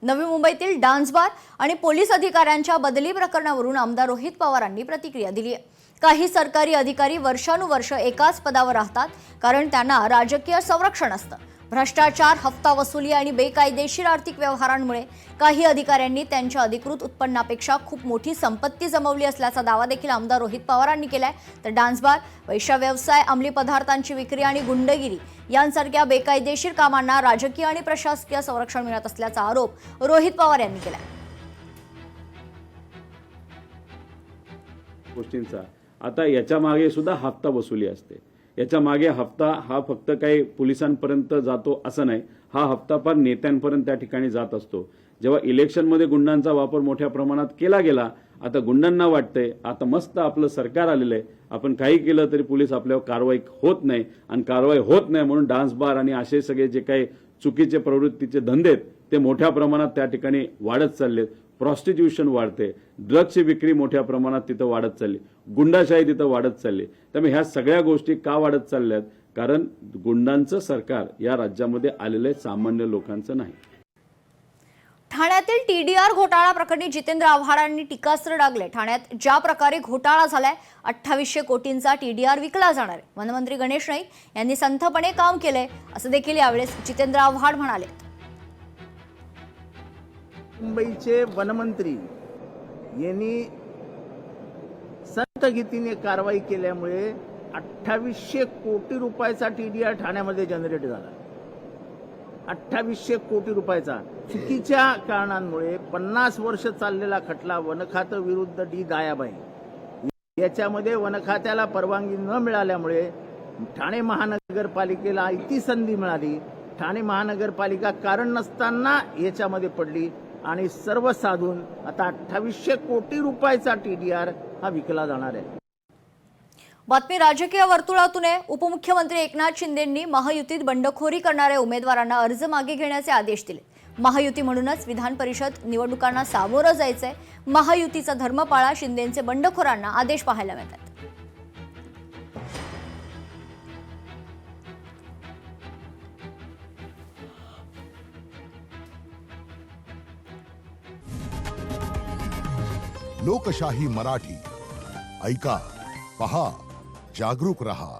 नवी मुंबईतील dance bar आणि पोलीस अधिकाऱ्यांच्या बदली प्रकरणावरून आमदार रोहित पवारांनी प्रतिक्रिया दिली आहे। काही सरकारी अधिकारी वर्षानुवर्ष एकाच पदावर राहतात कारण त्यांना राजकीय संरक्षण असतं। भ्रष्टाचार, हफ्ता वसुली आणि बेकायदेशीर आर्थिक व्यवहारांमुळे काही अधिकाऱ्यांनी त्यांच्या अधिकृत उत्पन्नापेक्षा खूप मोठी संपत्ती जमवली असल्याचा दावा देखील आमदार रोहित पवारांनी केलाय। तर डान्स बार, पैसा व्यवसाय, अंमली पदार्थांची विक्री आणि गुंडगिरी यांसारख्या बेकायदेशीर कामांना राजकीय आणि प्रशासकीय संरक्षण मिळत असल्याचा आरोप रोहित पवार यांनी केलाय। गोष्टींचा आता याच्या मागे सुद्धा हफ्ता वसुली असते। याच्या मागे हफ्ता हा फक्त काही पोलिसांपर्यंत जातो असं नाही, हा हफ्ता फार नेत्यांपर्यंत त्या ठिकाणी जात असतो। जेव्हा इलेक्शनमध्ये गुंडांचा वापर मोठ्या प्रमाणात केला गेला, आता गुंडांना वाटतंय आता मस्त आपलं सरकार आलेलं आहे, आपण काही केलं तरी पोलीस आपल्यावर कारवाई होत नाही, आणि कारवाई होत नाही म्हणून डान्स बार आणि असे सगळे जे काही चुकीचे प्रवृत्तीचे धंदे आहेत ते मोठ्या प्रमाणात त्या ठिकाणी वाढत चाललेत। प्रॉस्टिट्यूशन वाढते, ड्रग्सची विक्री मोठ्या प्रमाणात तिथं वाढत चालली, गुंडाशाही तिथं वाढत चालली। त्यामुळे ह्या सगळ्या गोष्टी का वाढत चालल्यात? कारण गुंडांचं सरकार या राज्यामध्ये आलेलं आहे, सामान्य लोकांचं नाही। ठाण्यातील टीडीआर घोटाळा प्रकरणी जितेंद्र आव्हाडांनी टीकास्त्र डागले। ठाण्यात ज्या प्रकारे घोटाळा झालाय, 2800 कोटींचा टीडीआर विकला जाणार आहे। वनमंत्री गणेश नाईक यांनी संथपणे काम केलंय असं देखील यावेळेस जितेंद्र आव्हाड म्हणाले। मुंबईचे वनमंत्री यांनी संथगतीने कारवाई केल्यामुळे 2800 कोटी रुपयाचा टीडीआर ठाण्यामध्ये जनरेट झाला। 2800 कोटी रुपयाचा चुकीच्या कारणांमुळे 50 वर्ष चाललेला खटला वन खातं विरुद्ध डी दायाबाई याच्यामध्ये वन खात्याला परवानगी न मिळाल्यामुळे ठाणे महानगरपालिकेला आयती संधी मिळाली। ठाणे महानगरपालिका कारण नसताना याच्यामध्ये पडली आणि सर्व साधून आता 2800 कोटी रुपयाचा टीडीआर हा विकला जाणार आहे। बातमी राजकीय वर्तुळातून आहे। उपमुख्यमंत्री एकनाथ शिंदेंनी महायुतीत बंडखोरी करणाऱ्या उमेदवारांना अर्ज मागे घेण्याचे आदेश दिले। महायुती म्हणूनच विधान परिषद निवडणुकांना सामोरं जायचंय। महायुतीचा धर्म पाळा, शिंदेंचे बंडखोरांना आदेश पाहायला मिळतात। लोकशाही मराठी ऐका, पहा, जागरूक रहा।